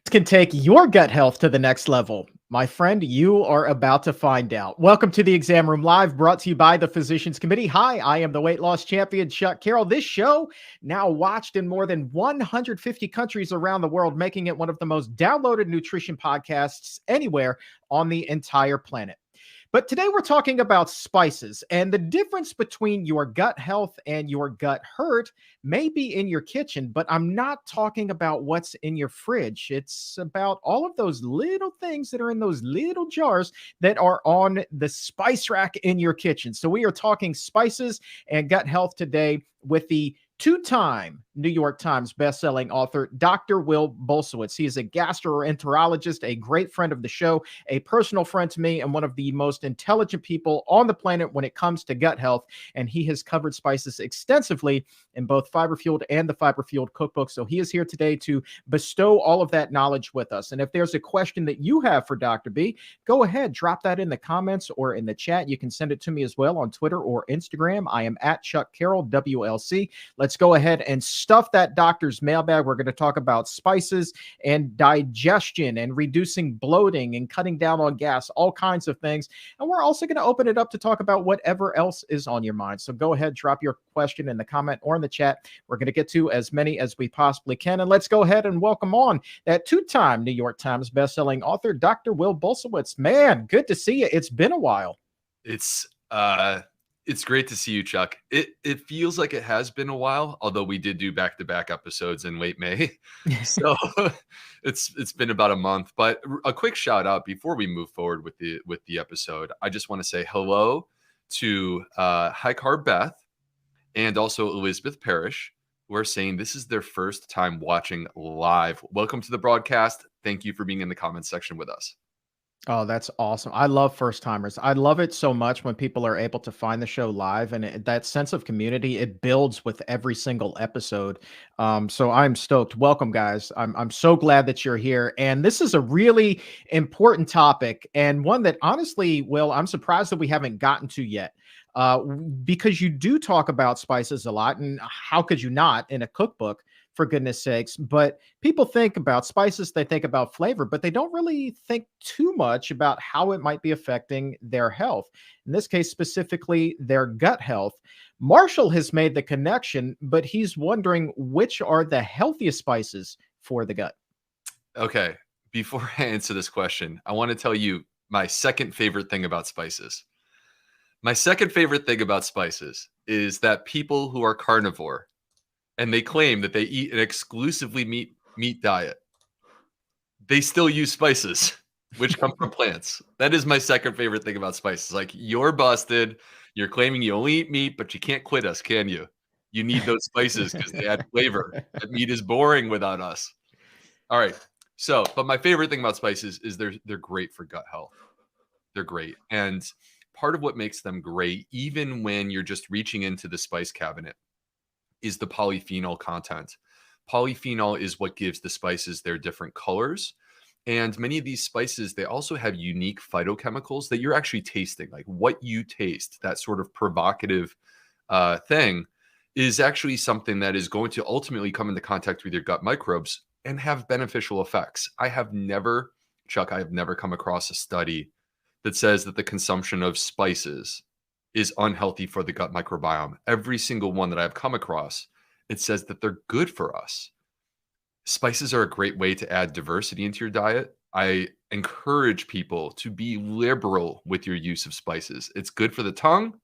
Can take your gut health to the next level. My friend, you are about to find out. Welcome to the Exam Room Live, brought to you by the Physicians Committee. Hi, I am the weight loss champion, Chuck Carroll. This show now watched in more than 150 countries around the world, making it one of the most downloaded nutrition podcasts anywhere on the entire planet. But today we're talking about spices, and the difference between your gut health and your gut hurt may be in your kitchen, but I'm not talking about what's in your fridge. It's about all of those little things that are in those little jars that are on the spice rack in your kitchen. So we are talking spices and gut health today with the two-time New York Times bestselling author, Dr. Will Bulsiewicz. He is a gastroenterologist, a great friend of the show, a personal friend to me, and one of the most intelligent people on the planet when it comes to gut health. And he has covered spices extensively in both Fiber Fueled and the Fiber Fueled cookbook. So he is here today to bestow all of that knowledge with us. And if there's a question that you have for Dr. B, go ahead, drop that in the comments or in the chat. You can send it to me as well on Twitter or Instagram. I am at Chuck Carroll, WLC. Let's go ahead and stuff that doctor's mailbag. We're going to talk about spices and digestion and reducing bloating and cutting down on gas, all kinds of things. And we're also going to open it up to talk about whatever else is on your mind. So go ahead, drop your question in the comment or in the chat. We're going to get to as many as we possibly can. And let's go ahead and welcome on that two-time New York Times bestselling author, Dr. Will Bulsiewicz. Man, good to see you. It's been a while. It's great to see you, Chuck. It feels like it has been a while, although we did do back-to-back episodes in late May. So it's been about a month. But a quick shout out before we move forward with the episode. I just want to say hello to High Carb Beth and also Elizabeth Parrish, who are saying this is their first time watching live. Welcome to the broadcast. Thank you for being in the comments section with us. Oh, that's awesome. I love first timers. I love it so much when people are able to find the show live and that sense of community, it builds with every single episode. So I'm stoked. Welcome, guys. I'm so glad that you're here. And this is a really important topic and one that honestly, Will, I'm surprised that we haven't gotten to yet. Because you do talk about spices a lot, and how could you not in a cookbook? For goodness sakes. But people think about spices, they think about flavor, but they don't really think too much about how it might be affecting their health. In this case, specifically their gut health. Marshall has made the connection, but he's wondering which are the healthiest spices for the gut. Okay. Before I answer this question, I want to tell you my second favorite thing about spices. My second favorite thing about spices is that people who are carnivore and they claim that they eat an exclusively meat diet, they still use spices, which come from plants. That is my second favorite thing about spices. Like, you're busted. You're claiming you only eat meat, but you can't quit us, can you? You need those spices because they add flavor. That meat is boring without us. All right. So, but my favorite thing about spices is they're great for gut health. They're great. And part of what makes them great, even when you're just reaching into the spice cabinet, is the polyphenol content. Polyphenol is what gives the spices their different colors. And many of these spices, they also have unique phytochemicals that you're actually tasting. Like, what you taste, that sort of provocative thing, is actually something that is going to ultimately come into contact with your gut microbes and have beneficial effects. Chuck, I have never come across a study that says that the consumption of spices is unhealthy for the gut microbiome. Every single one that I've come across, it says that they're good for us. Spices are a great way to add diversity into your diet. I encourage people to be liberal with your use of spices. It's good for the tongue.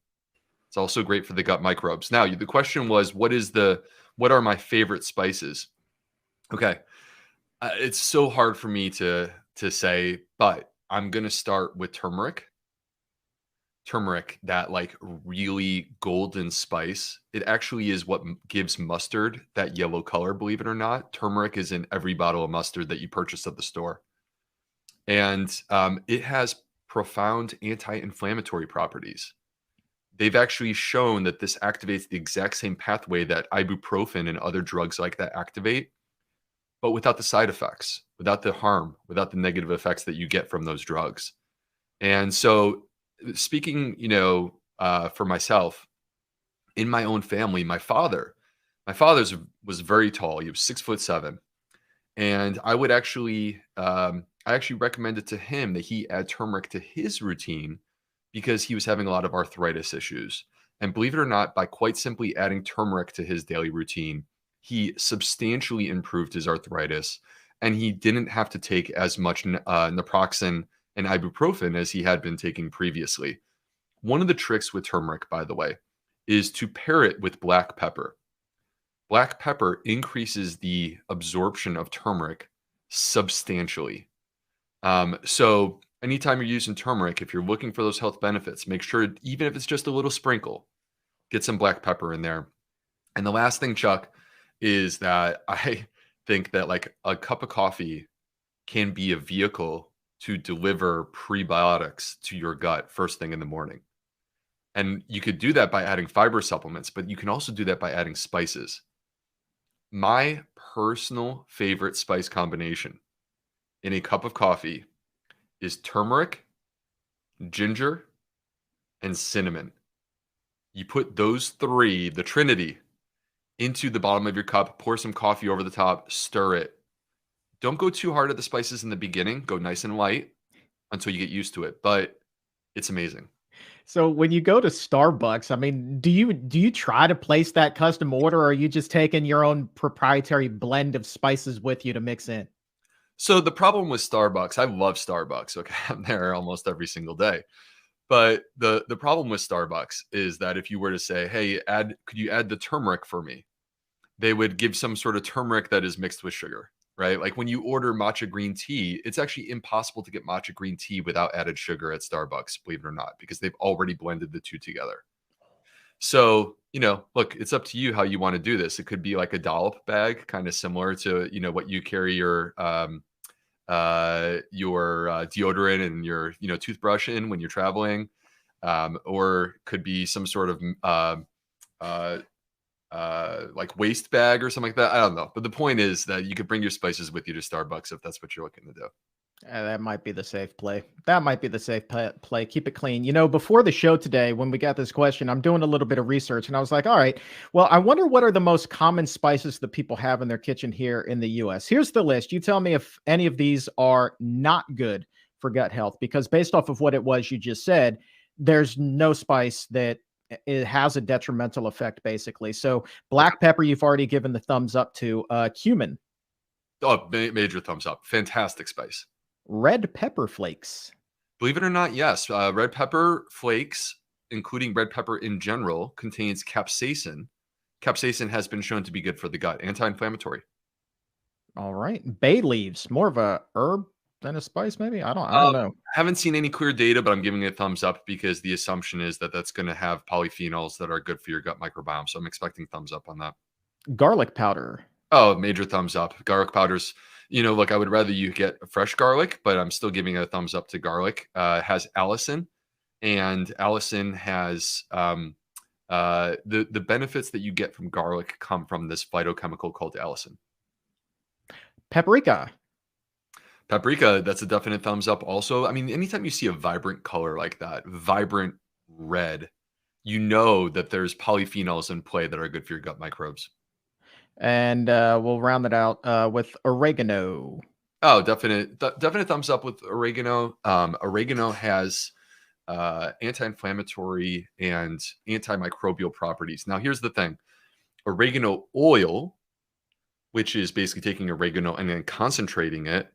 It's also great for the gut microbes. Now, the question was, what are my favorite spices? Okay. It's so hard for me to say, but I'm going to start with turmeric. Turmeric, that like really golden spice. It actually is what gives mustard that yellow color, believe it or not. Turmeric is in every bottle of mustard that you purchase at the store. And it has profound anti-inflammatory properties. They've actually shown that this activates the exact same pathway that ibuprofen and other drugs like that activate, but without the side effects, without the harm, without the negative effects that you get from those drugs. And so, speaking, for myself, in my own family, my father was very tall. He was 6'7", And I actually recommended to him that he add turmeric to his routine because he was having a lot of arthritis issues. And believe it or not, by quite simply adding turmeric to his daily routine, he substantially improved his arthritis, and he didn't have to take as much naproxen and ibuprofen as he had been taking previously. One of the tricks with turmeric, by the way, is to pair it with black pepper. Black pepper increases the absorption of turmeric substantially. So anytime you're using turmeric, if you're looking for those health benefits, make sure, even if it's just a little sprinkle, get some black pepper in there. And the last thing, Chuck, is that I think that like a cup of coffee can be a vehicle to deliver prebiotics to your gut first thing in the morning. And you could do that by adding fiber supplements, but you can also do that by adding spices. My personal favorite spice combination in a cup of coffee is turmeric, ginger, and cinnamon. You put those three, the trinity, into the bottom of your cup, pour some coffee over the top, stir it. Don't go too hard at the spices in the beginning. Go nice and light until you get used to it, but it's amazing. So when you go to Starbucks, I mean, do you try to place that custom order, or are you just taking your own proprietary blend of spices with you to mix in? So the problem with Starbucks, I love Starbucks. Okay, I'm there almost every single day. But the problem with Starbucks is that if you were to say, "Hey, could you add the turmeric for me?" They would give some sort of turmeric that is mixed with sugar, right? Like when you order matcha green tea, it's actually impossible to get matcha green tea without added sugar at Starbucks, believe it or not, because they've already blended the two together. So, look, it's up to you how you want to do this. It could be like a dollop bag, kind of similar to, what you carry your deodorant and your, toothbrush in when you're traveling. Or could be some sort of uh, like waste bag or something like that. I don't know. But the point is that you could bring your spices with you to Starbucks if that's what you're looking to do. That might be the safe play. That might be the safe play. Keep it clean. Before the show today, when we got this question, I'm doing a little bit of research and I was like, all right, well, I wonder what are the most common spices that people have in their kitchen here in the US. Here's the list. You tell me if any of these are not good for gut health, because based off of what it was you just said, there's no spice that it has a detrimental effect, basically. So Okay. black pepper, you've already given the thumbs up to. Cumin, Oh, major thumbs up. Fantastic spice. red pepper flakes, Believe it or not, yes. Red pepper flakes, including red pepper in general, contains capsaicin. Capsaicin has been shown to be good for the gut, anti-inflammatory. all right. Bay leaves, more of a herb than a spice, maybe? I don't know. Haven't seen any clear data, but I'm giving it a thumbs up because the assumption is that that's going to have polyphenols that are good for your gut microbiome. So I'm expecting thumbs up on that. Garlic powder. Oh, major thumbs up. Garlic powders. Look, I would rather you get fresh garlic, but I'm still giving a thumbs up to garlic. It has allicin, and allicin has the benefits that you get from garlic come from this phytochemical called allicin. Paprika. Paprika, that's a definite thumbs up. Also, I mean, anytime you see a vibrant color like that, vibrant red, you know that there's polyphenols in play that are good for your gut microbes. And we'll round it out with oregano. Oh, definite thumbs up with oregano. Oregano has anti-inflammatory and antimicrobial properties. Now, here's the thing: oregano oil, which is basically taking oregano and then concentrating it.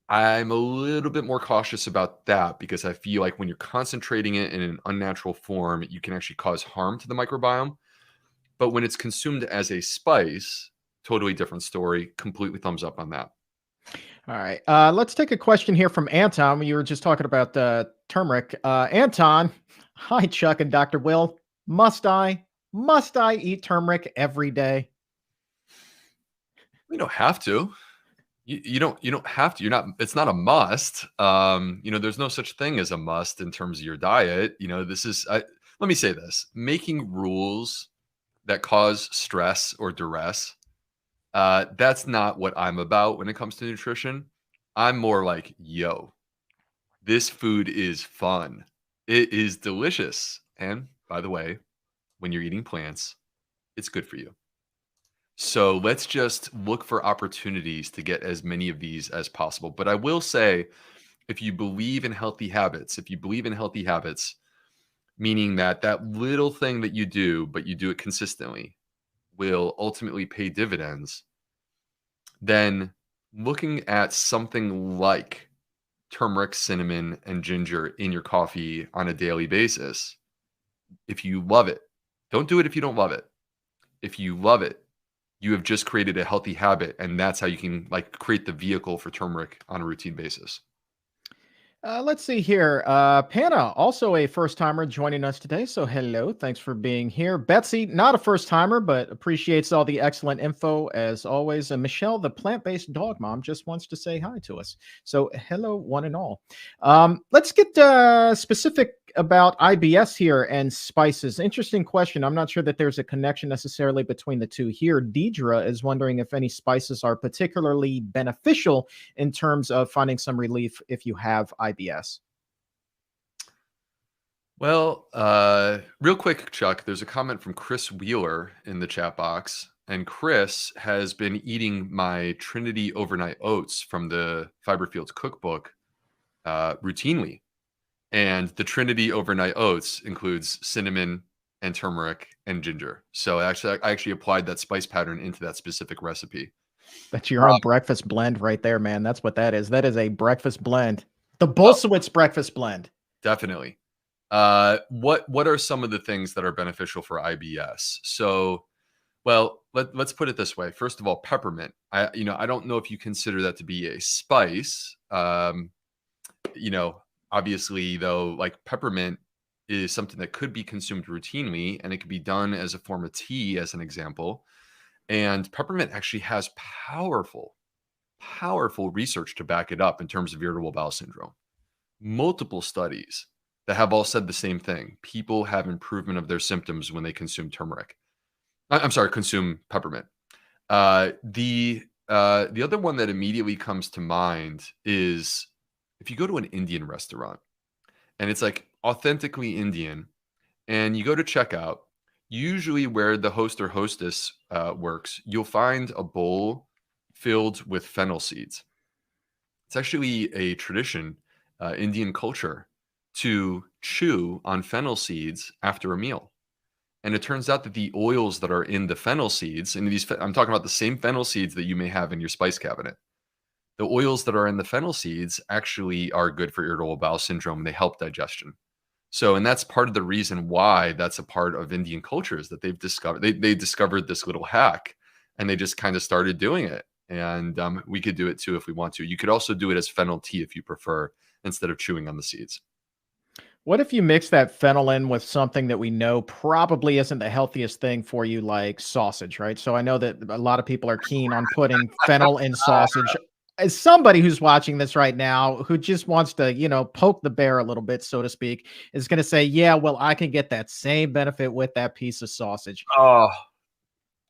I'm a little bit more cautious about that because I feel like when you're concentrating it in an unnatural form, you can actually cause harm to the microbiome. But when it's consumed as a spice, totally different story. Completely thumbs up on that. All right. Let's take a question here from Anton. You were just talking about turmeric. Anton, hi, Chuck and Dr. Will. Must I eat turmeric every day? You don't have to. You don't have to. It's not a must. There's no such thing as a must in terms of your diet. Let me say this: making rules that cause stress or duress, that's not what I'm about when it comes to nutrition. I'm more like, yo, this food is fun. It is delicious. And by the way, when you're eating plants, it's good for you. So let's just look for opportunities to get as many of these as possible. But I will say, if you believe in healthy habits, meaning that that little thing that you do, but you do it consistently, will ultimately pay dividends, then looking at something like turmeric, cinnamon, and ginger in your coffee on a daily basis, if you love it, don't do it if you don't love it. If you love it, you have just created a healthy habit, and that's how you can like create the vehicle for turmeric on a routine basis. Let's see here. Panna, also a first timer joining us today. So, hello. Thanks for being here. Betsy, not a first timer, but appreciates all the excellent info as always. And Michelle, the plant based dog mom, just wants to say hi to us. So, hello, one and all. Let's get specific about IBS here and spices. Interesting question. I'm not sure that there's a connection necessarily between the two here. Deidre is wondering if any spices are particularly beneficial in terms of finding some relief if you have IBS. Well, real quick, Chuck, there's a comment from Chris Wheeler in the chat box. And Chris has been eating my Trinity overnight oats from the Fiber Fields cookbook routinely. And the Trinity overnight oats includes cinnamon and turmeric and ginger. So I actually applied that spice pattern into that specific recipe. That's your own breakfast blend right there, man. That's what that is. That is a breakfast blend. The Bolsowitz breakfast blend. Definitely. What are some of the things that are beneficial for IBS? So, well, let's put it this way. First of all, peppermint. I don't know if you consider that to be a spice. You know, obviously though, like peppermint is something that could be consumed routinely, and it could be done as a form of tea, as an example. And peppermint actually has powerful research to back it up in terms of irritable bowel syndrome. Multiple studies that have all said the same thing. People have improvement of their symptoms when they consume turmeric. I'm sorry, consume peppermint. The other one that immediately comes to mind is if you go to an Indian restaurant and it's like authentically Indian, and you go to checkout, usually where the host or hostess works, you'll find a bowl filled with fennel seeds. It's actually a tradition, Indian culture, to chew on fennel seeds after a meal. And it turns out that the oils that are in the fennel seeds, and I'm talking about the same fennel seeds that you may have in your spice cabinet. The oils that are in the fennel seeds actually are good for irritable bowel syndrome, and they help digestion. So, and that's part of the reason why that's a part of Indian culture is that they've discovered they discovered this little hack, and they just kind of started doing it. And we could do it too if we want to. You could also do it as fennel tea if you prefer, instead of chewing on the seeds. What if you mix that fennel in with something that we know probably isn't the healthiest thing for you, like sausage, right? So I know that a lot of people are keen on putting fennel in sausage. As somebody who's watching this right now who just wants to, poke the bear a little bit, so to speak, is going to say, yeah, well, I can get that same benefit with that piece of sausage. Oh,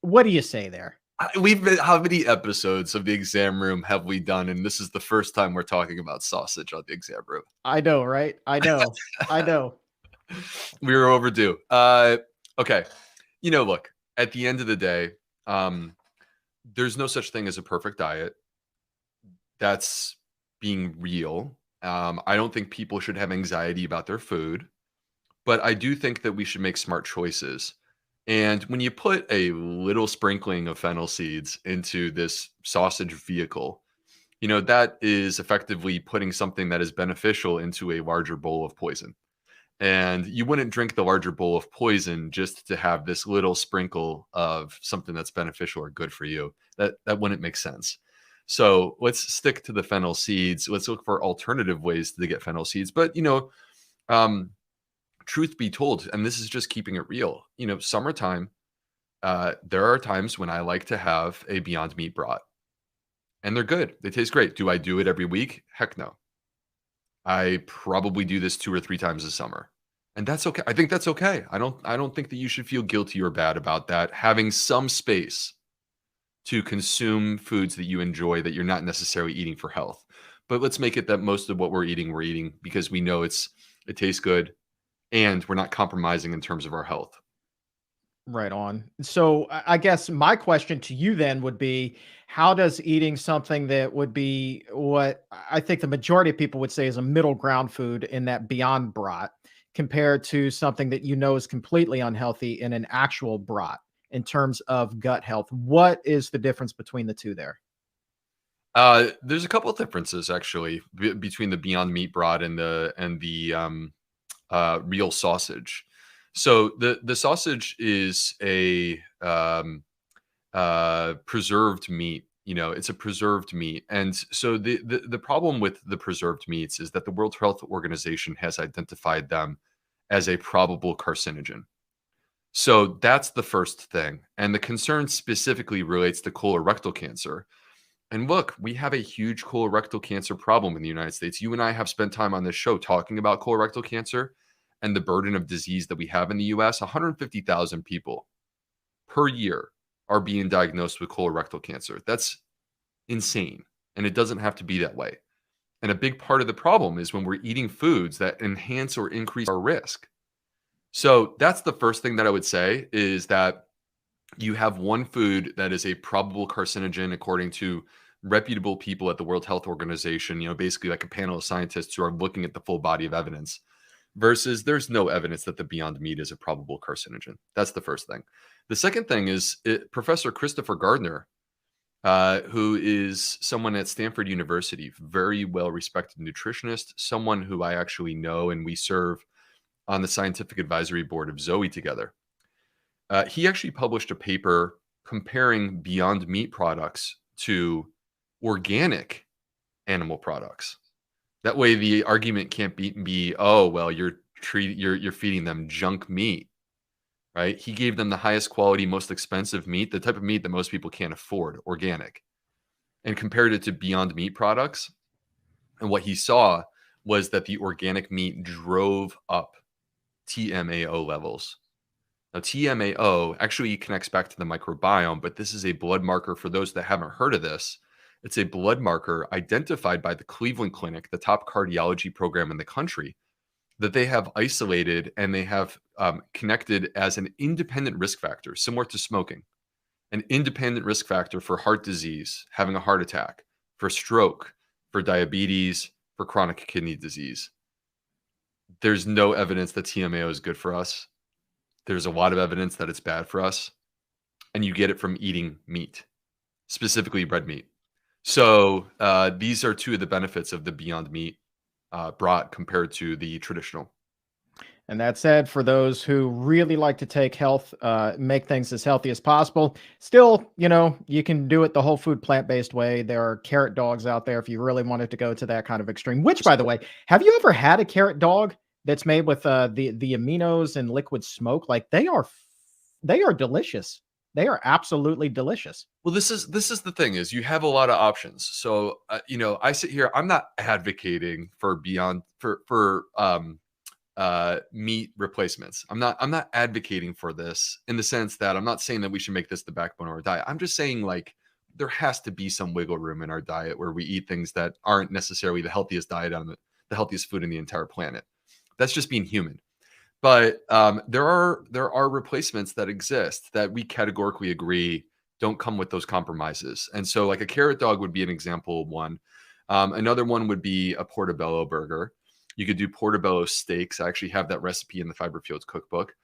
What do you say there? we've been, how many episodes of the exam room have we done? And this is the first time we're talking about sausage on the exam room. I know, right? I know. I know. We were overdue. Okay. Look, at the end of the day, there's no such thing as a perfect diet. That's being real. I don't think people should have anxiety about their food, but I do think that we should make smart choices. And when you put a little sprinkling of fennel seeds into this sausage vehicle, that is effectively putting something that is beneficial into a larger bowl of poison. And you wouldn't drink the larger bowl of poison just to have this little sprinkle of something that's beneficial or good for you. That wouldn't make sense. So let's stick to the fennel seeds. Let's look for alternative ways to get fennel seeds. But um, truth be told, and this is just keeping it real, summertime, there are times when I like to have a Beyond Meat brat, and they're good. They taste great. Do I do it every week? Heck no. I probably do this 2 or 3 times a summer. And that's okay. I think that's okay. I don't think that you should feel guilty or bad about that. Having some space to consume foods that you enjoy that you're not necessarily eating for health. But let's make it that most of what we're eating because we know it tastes good and we're not compromising in terms of our health. Right on. So I guess my question to you then would be, how does eating something that would be what I think the majority of people would say is a middle ground food in that Beyond Brat compared to something that you know is completely unhealthy in an actual brat in terms of gut health? What is the difference between the two there? There's a couple of differences actually between the Beyond Meat brat and the real sausage. So the sausage is a preserved meat. You know, it's a preserved meat, and so the problem with the preserved meats is that the World Health Organization has identified them as a probable carcinogen. So that's the first thing, and the concern specifically relates to colorectal cancer. And look, we have a huge colorectal cancer problem in the United States. You and I have spent time on this show talking about colorectal cancer and the burden of disease that we have in the US. 150,000 people per year are being diagnosed with colorectal cancer. That's insane. And it doesn't have to be that way. And a big part of the problem is when we're eating foods that enhance or increase our risk. So that's the first thing that I would say is that you have one food that is a probable carcinogen according to reputable people at the World Health Organization, you know, basically like a panel of scientists who are looking at the full body of evidence versus there's no evidence that the Beyond Meat is a probable carcinogen. That's the first thing. The second thing is Professor Christopher Gardner, who is someone at Stanford University, very well respected nutritionist, someone who I actually know, and we serve on the scientific advisory board of Zoe together. He actually published a paper comparing Beyond Meat products to organic animal products. That way, the argument can't be oh well, you're feeding them junk meat, right? He gave them the highest quality, most expensive meat, the type of meat that most people can't afford, organic, and compared it to Beyond Meat products. And what he saw was that the organic meat drove up TMAO levels. Now, TMAO actually connects back to the microbiome, but this is a blood marker for those that haven't heard of this. It's a blood marker identified by the Cleveland Clinic, the top cardiology program in the country, that they have isolated and they have connected as an independent risk factor, similar to smoking, an independent risk factor for heart disease, having a heart attack, for stroke, for diabetes, for chronic kidney disease. There's no evidence that TMAO is good for us. There's a lot of evidence that it's bad for us, and you get it from eating meat, specifically red meat. So these are two of the benefits of the Beyond Meat brat compared to the traditional. And that said, for those who really like to take make things as healthy as possible, still, you know, you can do it the whole food plant-based way. There are carrot dogs out there if you really wanted to go to that kind of extreme. Which, by the way, have you ever had a carrot dog that's made with the aminos and liquid smoke? Like they are delicious. They are absolutely delicious. Well, this is the thing is you have a lot of options. So you know, I sit here. I'm not advocating for beyond for meat replacements. I'm not advocating for this in the sense that I'm not saying that we should make this the backbone of our diet. I'm just saying like there has to be some wiggle room in our diet where we eat things that aren't necessarily the healthiest diet on the healthiest food in the entire planet. That's just being human. But there are replacements that exist that we categorically agree don't come with those compromises. And so like a carrot dog would be an example of one. Another one would be a portobello burger. You could do portobello steaks. I actually have that recipe in the Fiber Fields cookbook.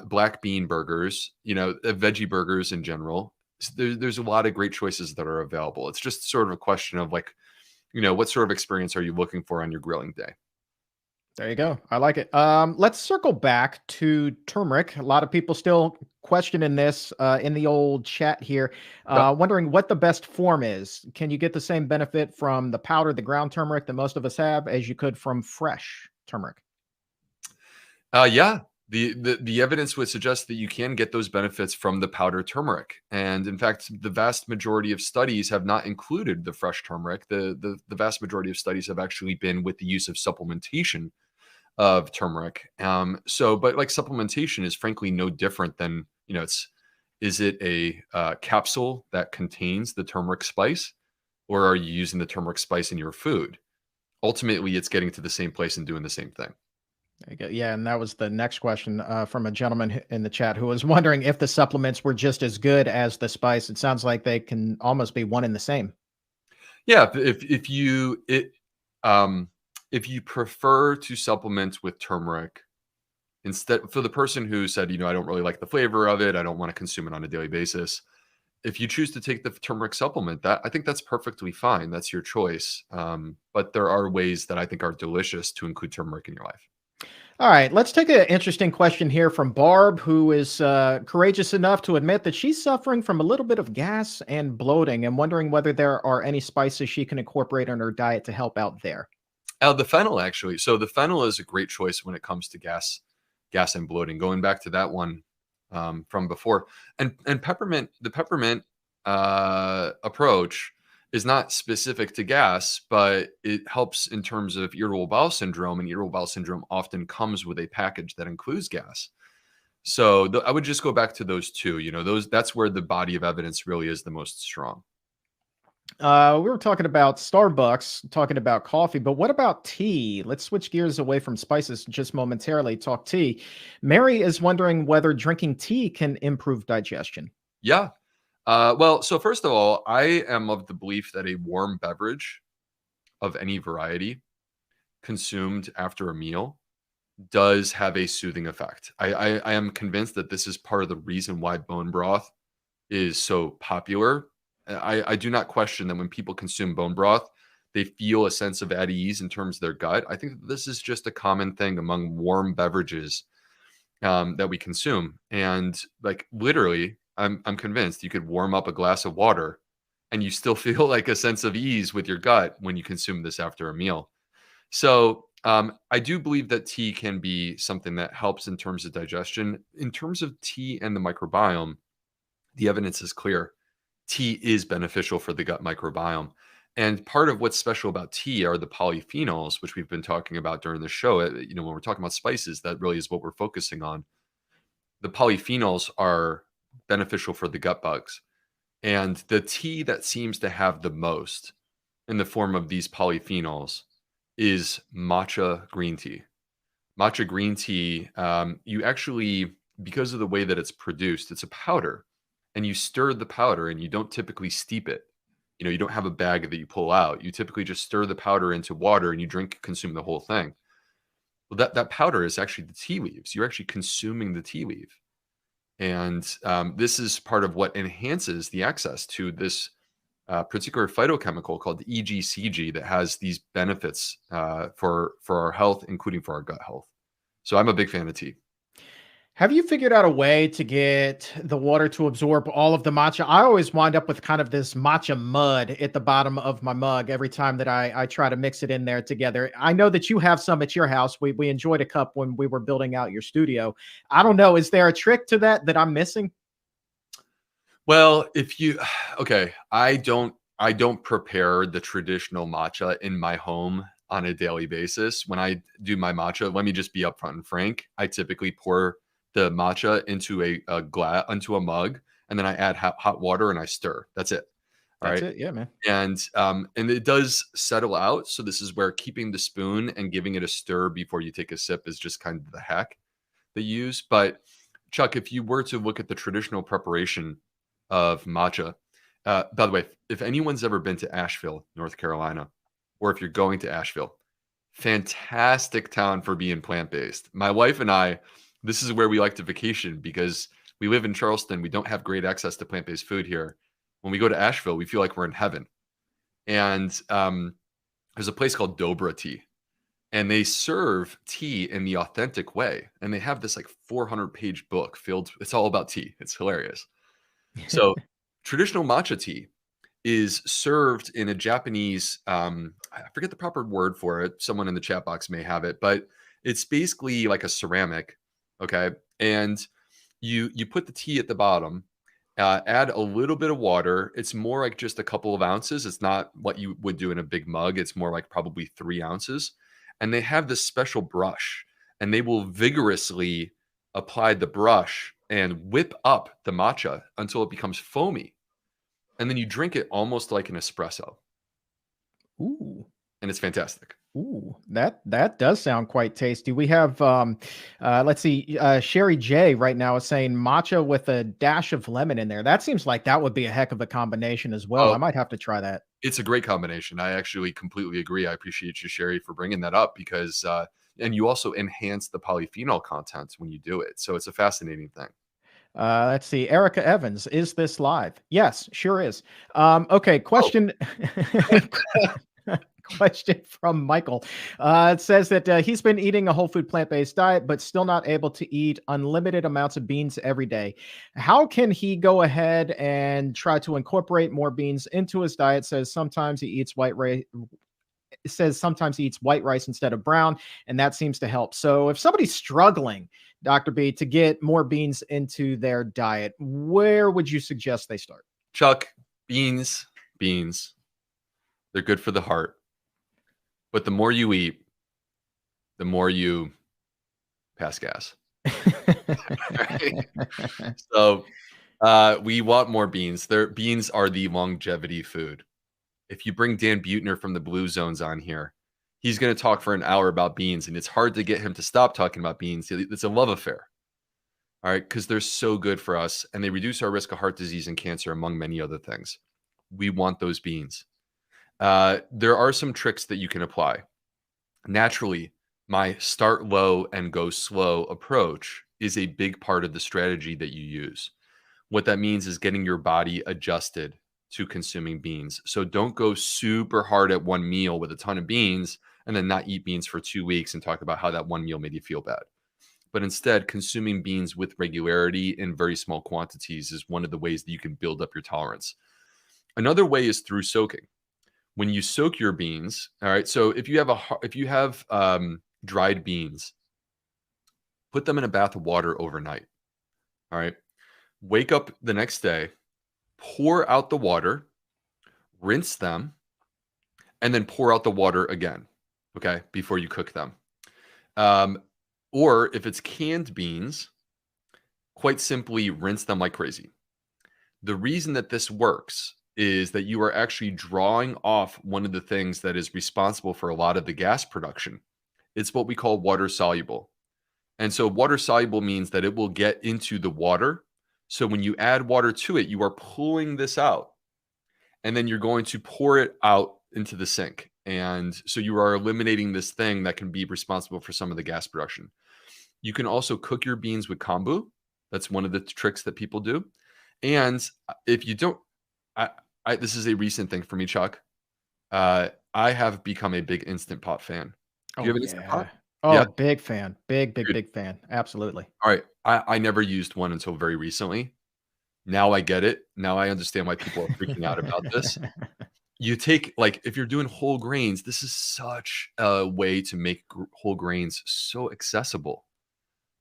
Black bean burgers, you know, veggie burgers in general. There's a lot of great choices that are available. It's just sort of a question of like, you know, what sort of experience are you looking for on your grilling day? There you go. I like it. Let's circle back to turmeric. A lot of people still questioning this in the old chat here, Yep. wondering what the best form is. Can you get the same benefit from the powder, the ground turmeric that most of us have, as you could from fresh turmeric? Yeah, the evidence would suggest that you can get those benefits from the powdered turmeric, and in fact, the vast majority of studies have not included the fresh turmeric. The vast majority of studies have actually been with the use of supplementation of turmeric. But like supplementation is frankly no different than you know. Is it a capsule that contains the turmeric spice, or are you using the turmeric spice in your food? Ultimately, it's getting to the same place and doing the same thing. There you go. Yeah, and that was the next question from a gentleman in the chat who was wondering if the supplements were just as good as the spice. It sounds like they can almost be one and the same. Yeah, if you prefer to supplement with turmeric instead, for the person who said, I don't really like the flavor of it, I don't want to consume it on a daily basis. If you choose to take the turmeric supplement, that I think that's perfectly fine. That's your choice. But there are ways that I think are delicious to include turmeric in your life. All right, let's take an interesting question here from Barb, who is courageous enough to admit that she's suffering from a little bit of gas and bloating and wondering whether there are any spices she can incorporate in her diet to help out there. The fennel, actually. So the fennel is a great choice when it comes to gas and bloating. Going back to that one from before, and peppermint, the peppermint approach is not specific to gas, but it helps in terms of irritable bowel syndrome, and irritable bowel syndrome often comes with a package that includes gas. So I would just go back to those two. That's where the body of evidence really is the most strong. We were talking about Starbucks, talking about coffee, but what about tea? Let's switch gears away from spices just momentarily. Talk tea. Mary is wondering whether drinking tea can improve digestion. Yeah. Well, so first of all, I am of the belief that a warm beverage of any variety consumed after a meal does have a soothing effect. I am convinced that this is part of the reason why bone broth is so popular. I do not question that when people consume bone broth, they feel a sense of at ease in terms of their gut. I think that this is just a common thing among warm beverages that we consume. And like literally, I'm convinced you could warm up a glass of water and you still feel like a sense of ease with your gut when you consume this after a meal. So I do believe that tea can be something that helps in terms of digestion. In terms of tea and the microbiome, the evidence is clear. Tea is beneficial for the gut microbiome. And part of what's special about tea are the polyphenols, which we've been talking about during the show. When we're talking about spices, that really is what we're focusing on. The polyphenols are beneficial for the gut bugs. And the tea that seems to have the most in the form of these polyphenols is matcha green tea. Matcha green tea, you actually, because of the way that it's produced, it's a powder, and you stir the powder and you don't typically steep it. You don't have a bag that you pull out. You typically just stir the powder into water and you consume the whole thing. Well, that powder is actually the tea leaves. You're actually consuming the tea leaf. And this is part of what enhances the access to this particular phytochemical called EGCG that has these benefits for our health, including for our gut health. So I'm a big fan of tea. Have you figured out a way to get the water to absorb all of the matcha? I always wind up with kind of this matcha mud at the bottom of my mug every time that I try to mix it in there together. I know that you have some at your house. We enjoyed a cup when we were building out your studio. I don't know. Is there a trick to that I'm missing? Well, okay, I don't prepare the traditional matcha in my home on a daily basis. When I do my matcha, let me just be upfront and frank. I typically pour the matcha into into a mug, and then I add hot water and I stir. That's it. All That's right. it. Yeah, man. And it does settle out. So this is where keeping the spoon and giving it a stir before you take a sip is just kind of the hack they use. But Chuck, if you were to look at the traditional preparation of matcha, by the way, if anyone's ever been to Asheville, North Carolina, or if you're going to Asheville, fantastic town for being plant-based. My wife and I, this is where we like to vacation because we live in Charleston. We don't have great access to plant-based food here. When we go to Asheville, we feel like we're in heaven. And there's a place called Dobra Tea, and they serve tea in the authentic way. And they have this like 400-page book filled. It's all about tea. It's hilarious. So traditional matcha tea is served in a Japanese, I forget the proper word for it. Someone in the chat box may have it, but it's basically like a ceramic. Okay. And you put the tea at the bottom, add a little bit of water. It's more like just a couple of ounces. It's not what you would do in a big mug. It's more like probably 3 ounces. And they have this special brush, and they will vigorously apply the brush and whip up the matcha until it becomes foamy. And then you drink it almost like an espresso. Ooh. And it's fantastic. Ooh, that does sound quite tasty. We have let's see, Sherry J right now is saying matcha with a dash of lemon in there. That seems like that would be a heck of a combination as well. I Oh, might have to try that. it's a great combination. I actually completely agree. I appreciate you, Sherry, for bringing that up because, and you also enhance the polyphenol content when you do it. So it's a fascinating thing. Let's see. Erica Evans, is this live? Yes, sure is. Okay, Oh, question. Question from Michael. It says that he's been eating a whole food plant based diet, but still not able to eat unlimited amounts of beans every day. How can he go ahead and try to incorporate more beans into his diet? Says sometimes he eats white rice. Says sometimes he eats white rice instead of brown, and that seems to help. So if somebody's struggling, Dr. B, to get more beans into their diet, where would you suggest they start? Chuck, beans, they're good for the heart. But the more you eat, the more you pass gas. Right? So we want more beans. Beans are the longevity food. If you bring Dan Buettner from the Blue Zones on here, he's going to talk for an hour about beans, and it's hard to get him to stop talking about beans. It's a love affair, all right, because they're so good for us, and they reduce our risk of heart disease and cancer, among many other things. We want those beans. There are some tricks that you can apply. Naturally, my start low and go slow approach is a big part of the strategy that you use. What that means is getting your body adjusted to consuming beans. So don't go super hard at one meal with a ton of beans and then not eat beans for 2 weeks and talk about how that one meal made you feel bad. But instead, consuming beans with regularity in very small quantities is one of the ways that you can build up your tolerance. Another way is through soaking. When you soak your beans, all right. So if you have dried beans, put them in a bath of water overnight. All right. Wake up the next day, pour out the water, rinse them, and then pour out the water again. Okay, before you cook them. Or if it's canned beans, quite simply rinse them like crazy. The reason that this works is that you are actually drawing off one of the things that is responsible for a lot of the gas production. It's what we call water soluble. And so water soluble means that it will get into the water. So when you add water to it, you are pulling this out and then you're going to pour it out into the sink. And so you are eliminating this thing that can be responsible for some of the gas production. You can also cook your beans with kombu. That's one of the tricks that people do. And if you don't, this is a recent thing for me, Chuck. I have become a big Instant Pot fan. Do you Oh have an Instant yeah. Pot? Oh, Yeah. big fan. Dude, Big fan. Absolutely. all right. I never used one until very recently. Now I get it. Now I understand why people are freaking out about this. You take, like, if you're doing whole grains, this is such a way to make whole grains so accessible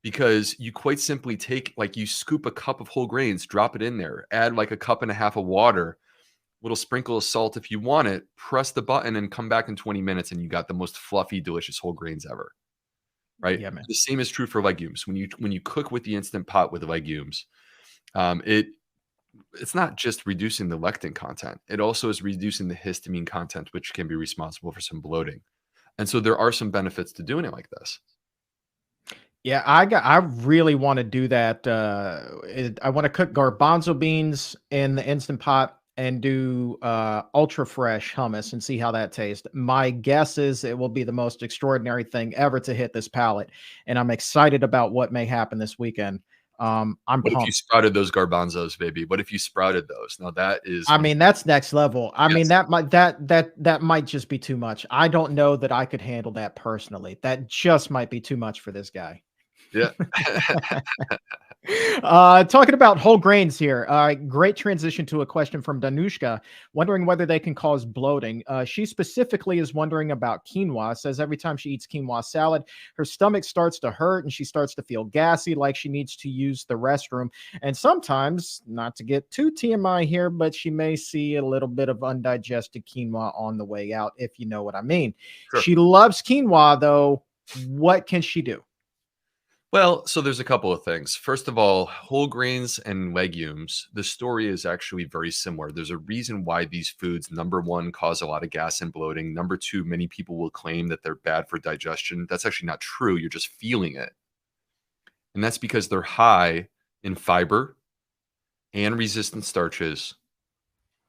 because you quite simply take, like, you scoop a cup of whole grains, drop it in there, add like a cup and a half of water, little sprinkle of salt if you want it, press the button and come back in 20 minutes and you got the most fluffy, delicious whole grains ever. Right? Yeah, man. The same is true for legumes. When you cook with the Instant Pot with legumes, it's not just reducing the lectin content. It also is reducing the histamine content, which can be responsible for some bloating. And so there are some benefits to doing it like this. Yeah, I really want to do that. I want to cook garbanzo beans in the Instant Pot and do ultra fresh hummus and see how that tastes. My guess is it will be the most extraordinary thing ever to hit this palate, and I'm excited about what may happen this weekend. I'm What if you pumped. sprouted those garbanzos, baby? What if you sprouted those? Now that is I one of mean, that's next level. I mean, yes. that might just be too much. I don't know that I could handle that personally. That just might be too much for this guy. Yeah. Talking about whole grains here. Great transition to a question from Danushka, wondering whether they can cause bloating. She specifically is wondering about quinoa. Says every time she eats quinoa salad, her stomach starts to hurt and she starts to feel gassy, like she needs to use the restroom. And sometimes, not to get too TMI here, but she may see a little bit of undigested quinoa on the way out, if you know what I mean. Sure. She loves quinoa, though. What can she do? Well, so there's a couple of things. First of all, whole grains and legumes, the story is actually very similar. There's a reason why these foods, number one, cause a lot of gas and bloating. Number two, many people will claim that they're bad for digestion. That's actually not true. You're just feeling it. And that's because they're high in fiber and resistant starches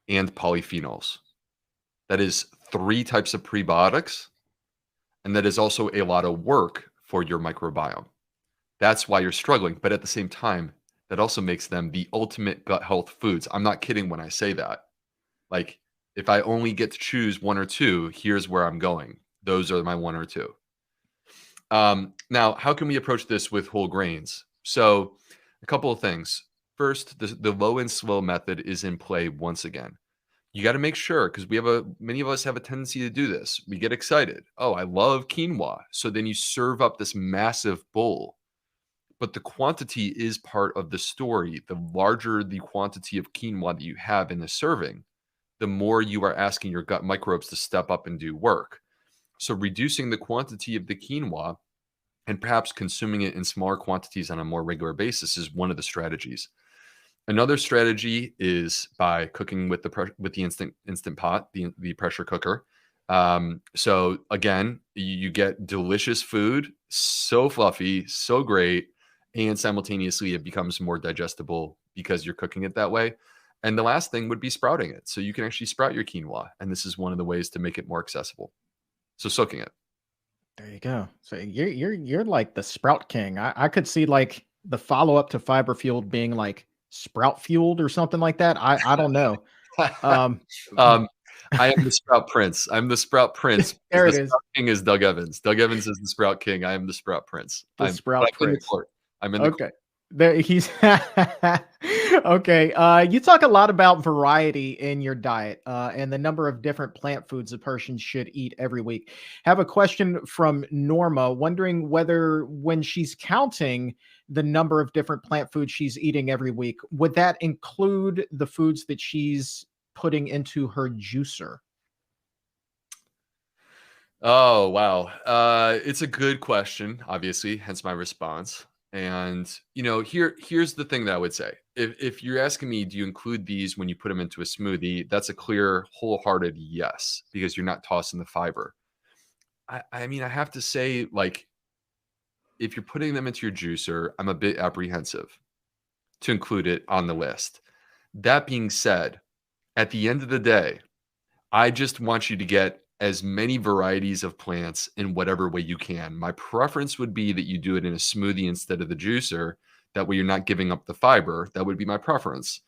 and polyphenols. That is three types of prebiotics. And that is also a lot of work for your microbiome. That's why you're struggling. But at the same time, that also makes them the ultimate gut health foods. I'm not kidding when I say that. Like, if I only get to choose one or two, here's where I'm going. Those are my one or two. Now, how can we approach this with whole grains? So, a couple of things. First, the low and slow method is in play once again. You got to make sure, because many of us have a tendency to do this. We get excited. Oh, I love quinoa. So then you serve up this massive bowl. But the quantity is part of the story. The larger the quantity of quinoa that you have in the serving, the more you are asking your gut microbes to step up and do work. So reducing the quantity of the quinoa and perhaps consuming it in smaller quantities on a more regular basis is one of the strategies. Another strategy is by cooking with the instant pot, the pressure cooker. So again, you get delicious food, so fluffy, so great, and simultaneously it becomes more digestible because you're cooking it that way. And the last thing would be sprouting it. So you can actually sprout your quinoa, and this is one of the ways to make it more accessible. So soaking it. There you go. So you're like the sprout king. I could see like the follow-up to fiber fueled being like sprout fueled or something like that. I don't know. Um, um, I am the sprout prince. I'm the sprout prince because there the it is. sprout king is Doug Evans. Doug Evans is the sprout king. I am the sprout prince. The sprout I'm in the prince. court. I'm in the court. Okay. There he's okay. You talk a lot about variety in your diet and the number of different plant foods a person should eat every week. Have a question from Norma, wondering whether when she's counting the number of different plant foods she's eating every week, would that include the foods that she's putting into her juicer? Oh, wow. It's a good question, obviously, hence my response. And here's the thing that I would say. If you're asking me, do you include these when you put them into a smoothie? That's a clear, wholehearted yes, because you're not tossing the fiber. I mean, I have to say, like, if you're putting them into your juicer, I'm a bit apprehensive to include it on the list. That being said, at the end of the day, I just want you to get as many varieties of plants in whatever way you can. My preference would be that you do it in a smoothie instead of the juicer. That way you're not giving up the fiber. That would be my preference.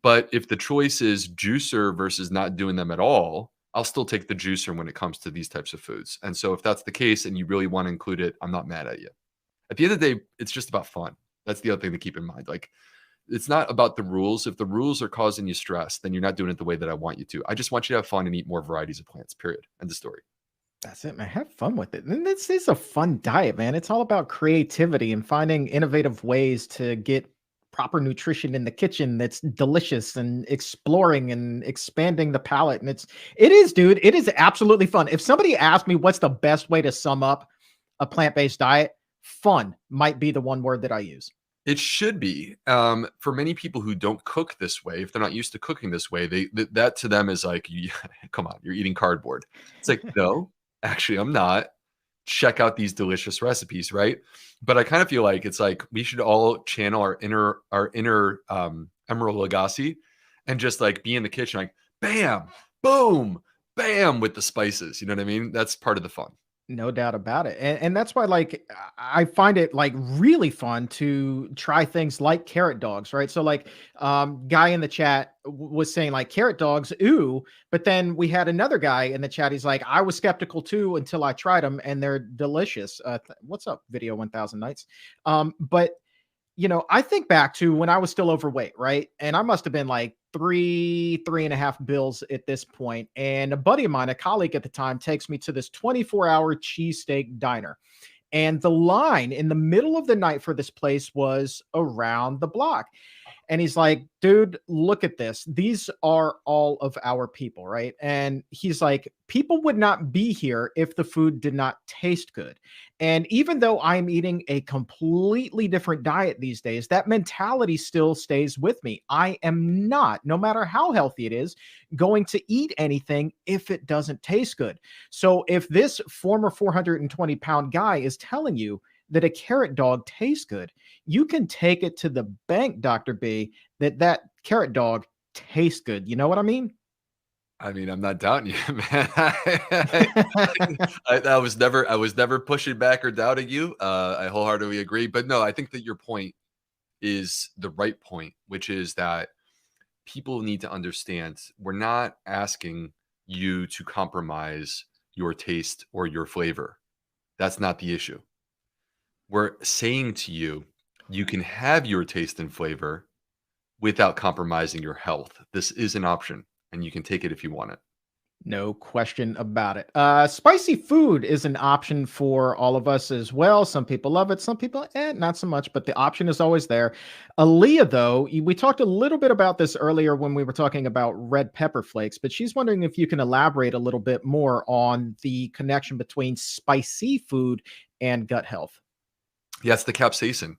But if the choice is juicer versus not doing them at all, I'll still take the juicer when it comes to these types of foods. And so if that's the case and you really want to include it, I'm not mad at you. At the end of the day, it's just about fun. That's the other thing to keep in mind. Like, it's not about the rules. If the rules are causing you stress, then you're not doing it the way that I want you to. I just want you to have fun and eat more varieties of plants, period. End of story. That's it, man. Have fun with it. And this is a fun diet, man. It's all about creativity and finding innovative ways to get proper nutrition in the kitchen that's delicious and exploring and expanding the palate. And it is, dude. It is absolutely fun. If somebody asked me what's the best way to sum up a plant-based diet, fun might be the one word that I use. It should be. For many people who don't cook this way, if they're not used to cooking this way, that to them is like, come on, you're eating cardboard. It's like, no, actually, I'm not. Check out these delicious recipes, right? But I kind of feel like it's like we should all channel our inner Emerald Lagasse and just like be in the kitchen, like bam, boom, bam with the spices. You know what I mean? That's part of the fun. No doubt about it. And that's why like I find it like really fun to try things like carrot dogs, right? So like guy in the chat was saying like carrot dogs, ooh, but then we had another guy in the chat. He's like, I was skeptical too until I tried them and they're delicious. What's up, Video 1000 Nights? But I think back to when I was still overweight, right? And I must have been like 3.5 bills at this point. And a buddy of mine, a colleague at the time, takes me to this 24-hour cheesesteak diner. And the line in the middle of the night for this place was around the block. And he's like, dude, look at this. These are all of our people, right? And he's like, people would not be here if the food did not taste good. And even though I'm eating a completely different diet these days, that mentality still stays with me. I am not, no matter how healthy it is, going to eat anything if it doesn't taste good. So if this former 420-pound guy is telling you that a carrot dog tastes good, you can take it to the bank, Dr. B, that carrot dog tastes good. You know what I mean? I mean, I'm not doubting you, man. I was never pushing back or doubting you. I wholeheartedly agree. But no, I think that your point is the right point, which is that people need to understand we're not asking you to compromise your taste or your flavor. That's not the issue. We're saying to you, you can have your taste and flavor without compromising your health. This is an option, and you can take it if you want it. No question about it. Spicy food is an option for all of us as well. Some people love it, some people, not so much, but the option is always there. Aaliyah, though, we talked a little bit about this earlier when we were talking about red pepper flakes, but she's wondering if you can elaborate a little bit more on the connection between spicy food and gut health. Yeah, it's the capsaicin.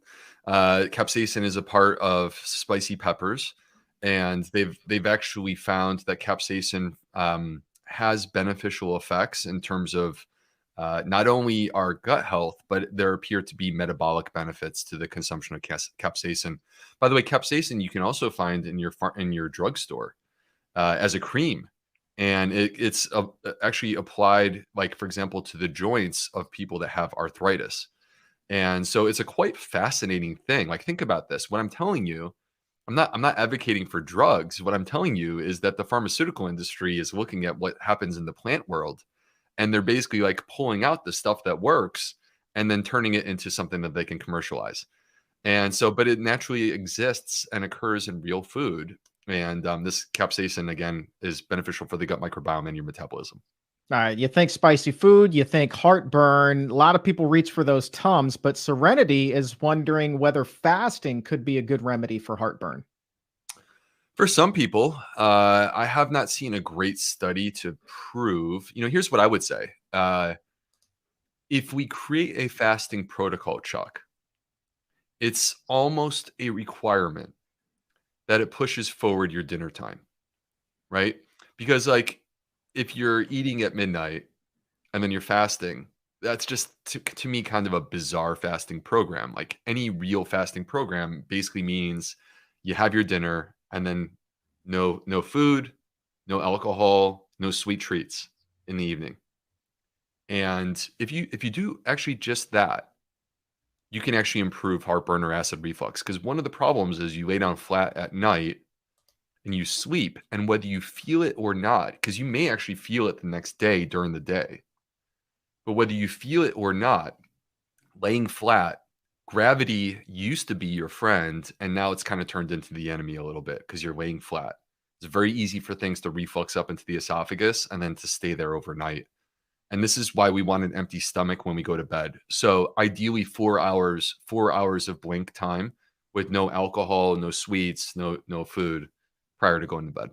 Capsaicin is a part of spicy peppers, and they've actually found that capsaicin has beneficial effects in terms of not only our gut health, but there appear to be metabolic benefits to the consumption of capsaicin. By the way, capsaicin you can also find in your drugstore as a cream, and it's actually applied, like for example, to the joints of people that have arthritis. And so it's a quite fascinating thing. Like, think about this. What I'm telling you, I'm not advocating for drugs. What I'm telling you is that the pharmaceutical industry is looking at what happens in the plant world, and they're basically like pulling out the stuff that works and then turning it into something that they can commercialize. And so, but it naturally exists and occurs in real food. And this capsaicin again is beneficial for the gut microbiome and your metabolism. All right, you think spicy food, you think heartburn. A lot of people reach for those Tums, but Serenity is wondering whether fasting could be a good remedy for heartburn. For some people, I have not seen a great study to prove. Here's what I would say: if we create a fasting protocol, Chuck, it's almost a requirement that it pushes forward your dinner time, right? Because like if you're eating at midnight and then you're fasting, that's just to me kind of a bizarre fasting program. Like any real fasting program basically means you have your dinner and then no food, no alcohol, no sweet treats in the evening. And if you do actually just that, you can actually improve heartburn or acid reflux. Because one of the problems is you lay down flat at night and you sleep, and whether you feel it or not, because you may actually feel it the next day during the day, but whether you feel it or not, laying flat, gravity used to be your friend, and now it's kind of turned into the enemy a little bit because you're laying flat. It's very easy for things to reflux up into the esophagus and then to stay there overnight. And this is why we want an empty stomach when we go to bed. So ideally 4 hours of blank time with no alcohol, no sweets, no food prior to going to bed.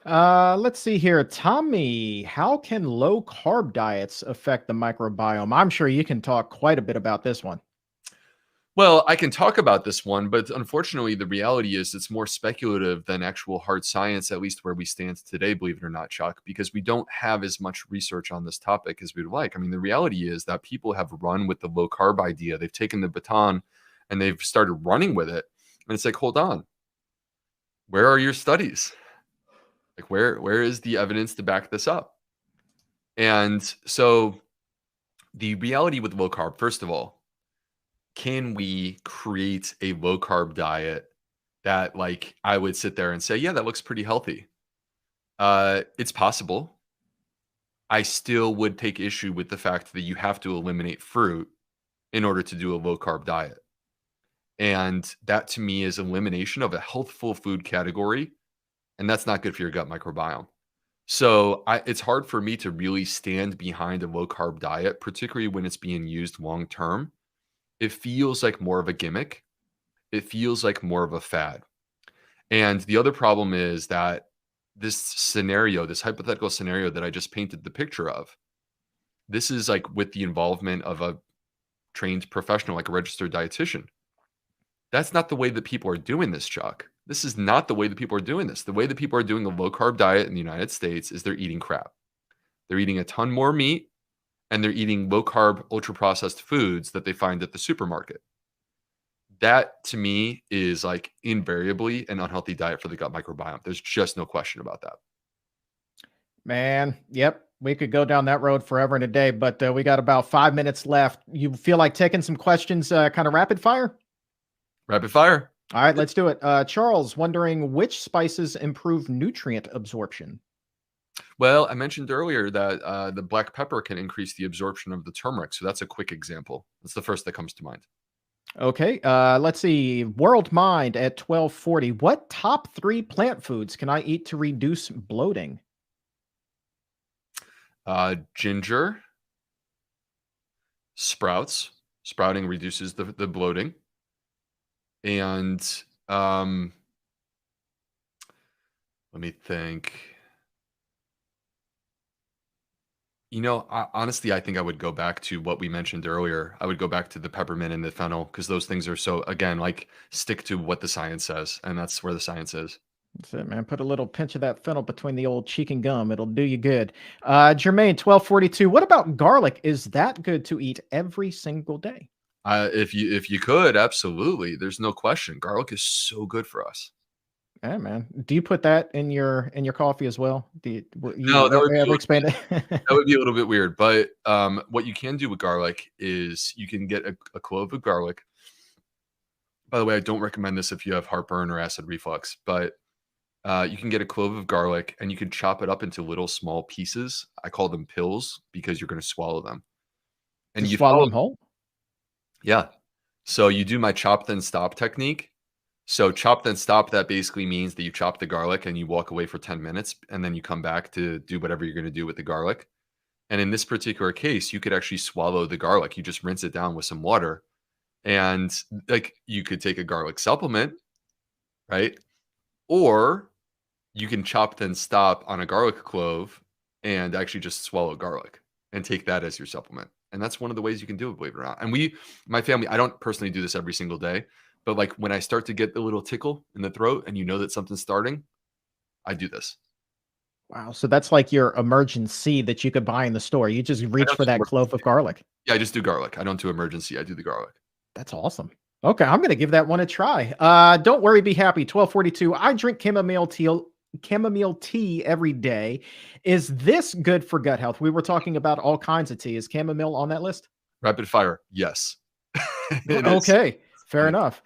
Let's see here. Tommy, how can low carb diets affect the microbiome? I'm sure you can talk quite a bit about this one. Well, I can talk about this one, but unfortunately, the reality is it's more speculative than actual hard science, at least where we stand today, believe it or not, Chuck, because we don't have as much research on this topic as we'd like. I mean, the reality is that people have run with the low carb idea. They've taken the baton and they've started running with it. And it's like, hold on, where are your studies? Like, where is the evidence to back this up? And so the reality with low carb, first of all, can we create a low carb diet that like I would sit there and say, yeah, that looks pretty healthy? It's possible. I still would take issue with the fact that you have to eliminate fruit in order to do a low carb diet. And that to me is elimination of a healthful food category. And that's not good for your gut microbiome. So it's hard for me to really stand behind a low carb diet, particularly when it's being used long term. It feels like more of a gimmick. It feels like more of a fad. And the other problem is that this scenario, this hypothetical scenario that I just painted the picture of, this is like with the involvement of a trained professional, like a registered dietitian. That's not the way that people are doing this, Chuck. This is not the way that people are doing this. The way that people are doing a low carb diet in the United States is they're eating crap. They're eating a ton more meat and they're eating low carb, ultra processed foods that they find at the supermarket. That to me is like invariably an unhealthy diet for the gut microbiome. There's just no question about that. Man, yep. We could go down that road forever and a day, but we got about 5 minutes left. You feel like taking some questions, kind of rapid fire? Rapid fire. All right, let's do it. Charles, wondering which spices improve nutrient absorption? Well, I mentioned earlier that the black pepper can increase the absorption of the turmeric. So that's a quick example. That's the first that comes to mind. Okay, let's see. World Mind at 1240. What top 3 plant foods can I eat to reduce bloating? Ginger, sprouts. Sprouting reduces the bloating. And let me think. Honestly, I think I would go back to what we mentioned earlier. I would go back to the peppermint and the fennel because those things are so, again, like stick to what the science says, and that's where the science is. That's it, man. Put a little pinch of that fennel between the old cheek and gum. It'll do you good. Jermaine, 1242. What about garlic? Is that good to eat every single day? If you could, absolutely. There's no question. Garlic is so good for us. Yeah, man. Do you put that in your coffee as well? No, that would be ever expand it? that would be a little bit weird. But what you can do with garlic is you can get a clove of garlic. By the way, I don't recommend this if you have heartburn or acid reflux, but you can get a clove of garlic and you can chop it up into little small pieces. I call them pills because you're going to swallow them. And Just you swallow follow, them whole? yeah. So you do my chop then stop technique. So chop then stop, that basically means that you chop the garlic and you walk away for 10 minutes and then you come back to do whatever you're going to do with the garlic. And in this particular case, you could actually swallow the garlic. You just rinse it down with some water. And like you could take a garlic supplement, right? Or you can chop then stop on a garlic clove and actually just swallow garlic and take that as your supplement. And that's one of the ways you can do it, believe it or not. And my family, I don't personally do this every single day, but like when I start to get the little tickle in the throat and you know that something's starting, I do this. Wow. So that's like your emergency that you could buy in the store. You just I reach don't for do that clove of emergency. garlic. Yeah, I just do garlic. I don't do emergency. I do the garlic. That's awesome. Okay, I'm gonna give that one a try. Don't worry, be happy. 1242. I drink chamomile tea every day. Is this good for gut health? We were talking about all kinds of tea. Is chamomile on that list? Rapid fire. Yes. It is. Okay, It's fair funny. enough.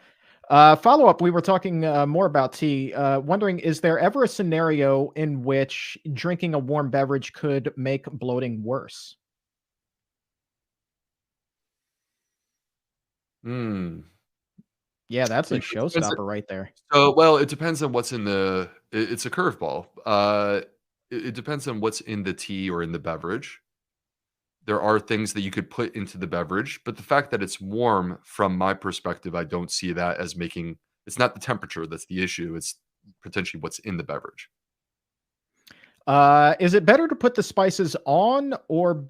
Follow up. We were talking more about tea. Wondering, is there ever a scenario in which drinking a warm beverage could make bloating worse? Hmm. Yeah, that's a It depends. showstopper right there. Well, it depends on what's in it's a curveball. It depends on what's in the tea or in the beverage. There are things that you could put into the beverage, but the fact that it's warm, from my perspective, I don't see that as making it's not the temperature that's the issue, it's potentially what's in the beverage. Is it better to put the spices on or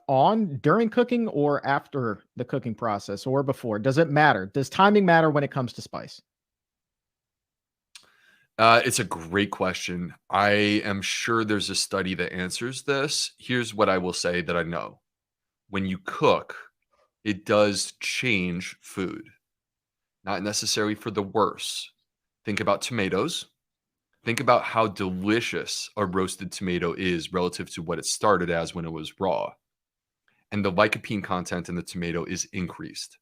on during cooking or after the cooking process or before? Does it matter? Does timing matter when it comes to spice? It's a great question. I am sure there's a study that answers this. Here's what I will say that I know. When you cook, it does change food, not necessarily for the worse. Think about tomatoes. Think about how delicious a roasted tomato is relative to what it started as when it was raw. And the lycopene content in the tomato is increased.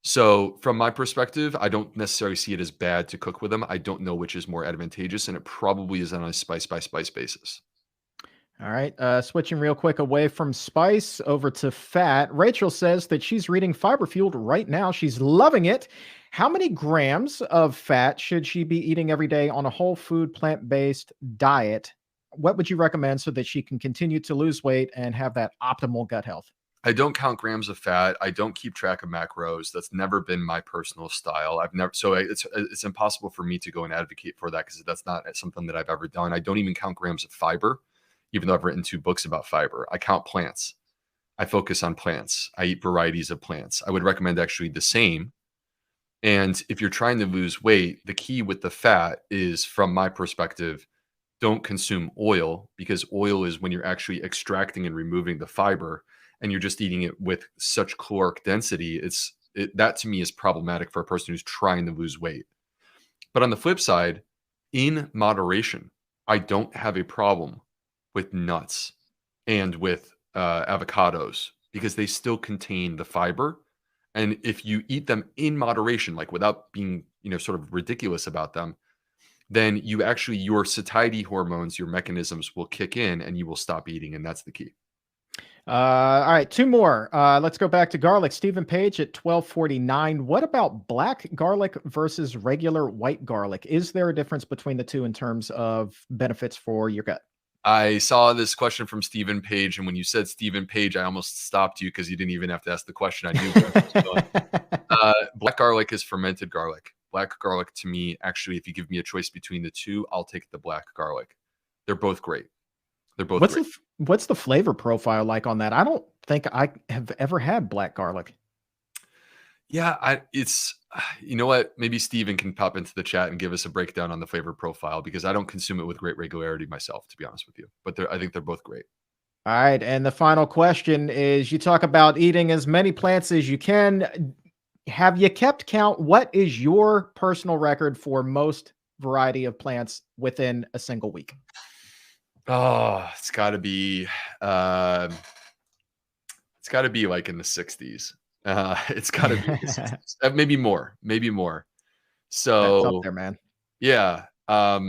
So, from my perspective, I don't necessarily see it as bad to cook with them. I don't know which is more advantageous, and it probably is on a spice by spice basis. All right. Switching real quick away from spice over to fat. Rachel says that she's reading Fiber Fueled right now. She's loving it. How many grams of fat should she be eating every day on a whole food, plant-based diet? What would you recommend so that she can continue to lose weight and have that optimal gut health? I don't count grams of fat. I don't keep track of macros. That's never been my personal style. It's impossible for me to go and advocate for that because that's not something that I've ever done. I don't even count grams of fiber, even though I've written 2 books about fiber. I count plants. I focus on plants. I eat varieties of plants. I would recommend actually the same. And if you're trying to lose weight, the key with the fat is, from my perspective, don't consume oil, because oil is when you're actually extracting and removing the fiber and you're just eating it with such caloric density. That to me is problematic for a person who's trying to lose weight. But on the flip side, in moderation, I don't have a problem with nuts and with avocados because they still contain the fiber. And if you eat them in moderation, like without being, sort of ridiculous about them, then your satiety hormones, your mechanisms will kick in and you will stop eating. And that's the key. All right, 2 more. Let's go back to garlic. Stephen Page at 1249. What about black garlic versus regular white garlic? Is there a difference between the two in terms of benefits for your gut? I saw this question from Stephen Page, and when you said Stephen Page, I almost stopped you because you didn't even have to ask the question. I knew where it was going. Black garlic is fermented garlic. Black garlic, to me, actually, if you give me a choice between the two, I'll take the black garlic. They're both great. They're both great. What's the flavor profile like on that? I don't think I have ever had black garlic. Yeah, you know what? Maybe Steven can pop into the chat and give us a breakdown on the flavor profile, because I don't consume it with great regularity myself, to be honest with you. But I think they're both great. All right. And the final question is, you talk about eating as many plants as you can. Have you kept count? What is your personal record for most variety of plants within a single week? Oh, it's got to be like in the 60s. It's got to be in the 60s. Maybe more. So that's up there, man. Yeah. I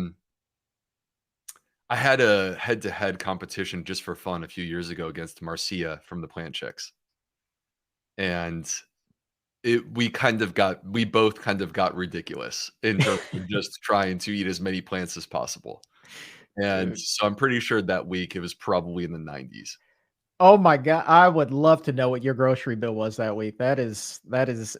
had a head-to-head competition just for fun a few years ago against Marcia from the Plant Chicks. And we both kind of got ridiculous in terms of just trying to eat as many plants as possible. And so I'm pretty sure that week it was probably in the 90s. Oh my God. I would love to know what your grocery bill was that week. That is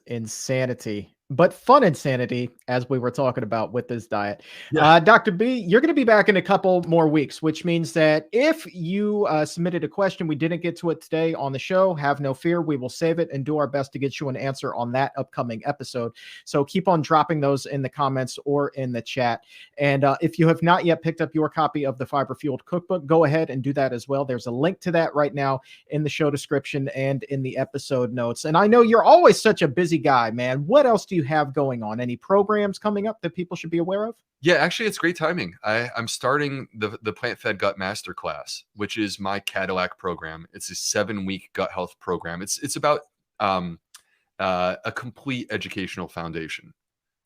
insanity, but fun insanity, as we were talking about with this diet. Yeah. Dr. B, you're going to be back in a couple more weeks, which means that if you submitted a question, we didn't get to it today on the show, have no fear. We will save it and do our best to get you an answer on that upcoming episode. So keep on dropping those in the comments or in the chat. And if you have not yet picked up your copy of the Fiber Fueled Cookbook, go ahead and do that as well. There's a link to that right now in the show description and in the episode notes. And I know you're always such a busy guy, man. What else do you have going on? Any programs coming up that people should be aware of? Yeah, actually, it's great timing. I'm starting the Plant Fed Gut Masterclass, which is my Cadillac program. It's a 7-week gut health program. It's about a complete educational foundation.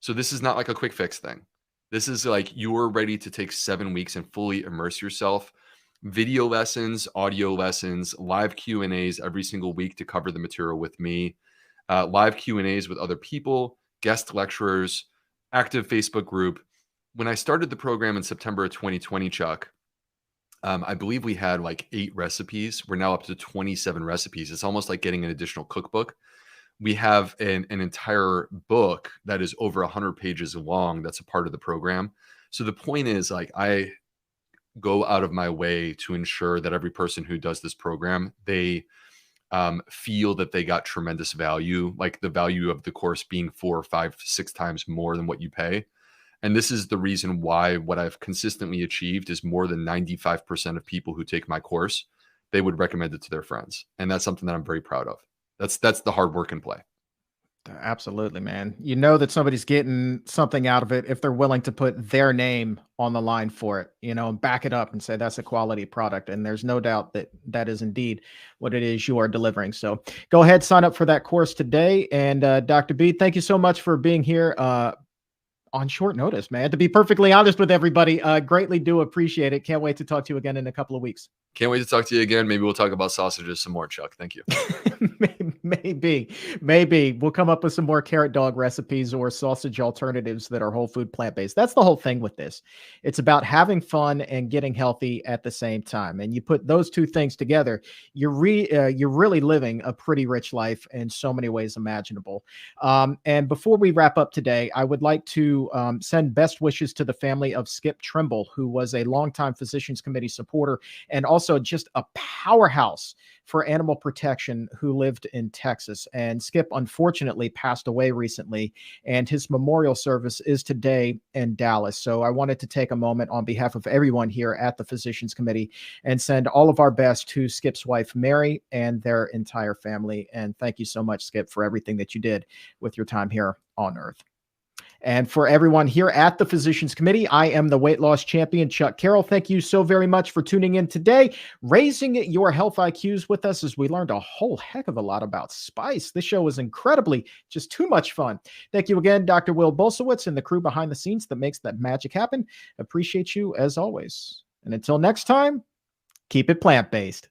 So this is not like a quick fix thing. This is like you're ready to take 7 weeks and fully immerse yourself. Video lessons, audio lessons, live Q&As every single week to cover the material with me, live Q&As with other people, guest lecturers, active Facebook group. When I started the program in September of 2020, Chuck, I believe we had like 8 recipes. We're now up to 27 recipes. It's almost like getting an additional cookbook. We have an entire book that is over 100 pages long that's a part of the program. So the point is, like, I go out of my way to ensure that every person who does this program, they feel that they got tremendous value, like the value of the course being 4, 5, 6 times more than what you pay. And this is the reason why what I've consistently achieved is more than 95% of people who take my course, they would recommend it to their friends. And that's something that I'm very proud of. That's the hard work and play. Absolutely, man. You know that somebody's getting something out of it if they're willing to put their name on the line for it, and back it up and say that's a quality product. And there's no doubt that that is indeed what it is you are delivering. So go ahead, sign up for that course today. And Dr. B, thank you so much for being here on short notice, man. To be perfectly honest with everybody, greatly do appreciate it. Can't wait to talk to you again in a couple of weeks. Can't wait to talk to you again. Maybe we'll talk about sausages some more, Chuck. Thank you. Maybe we'll come up with some more carrot dog recipes or sausage alternatives that are whole food plant-based. That's the whole thing with this. It's about having fun and getting healthy at the same time. And you put those two things together, you're really living a pretty rich life in so many ways imaginable. And before we wrap up today, I would like to send best wishes to the family of Skip Trimble, who was a longtime Physicians Committee supporter and also just a powerhouse for animal protection who lived in Texas. And Skip unfortunately passed away recently, and his memorial service is today in Dallas. So I wanted to take a moment on behalf of everyone here at the Physicians Committee and send all of our best to Skip's wife, Mary, and their entire family. And thank you so much, Skip, for everything that you did with your time here on Earth. And for everyone here at the Physicians Committee, I am the weight loss champion, Chuck Carroll. Thank you so very much for tuning in today, raising your health IQs with us as we learned a whole heck of a lot about spice. This show was incredibly just too much fun. Thank you again, Dr. Will Bolsowitz and the crew behind the scenes that makes that magic happen. Appreciate you as always. And until next time, keep it plant-based.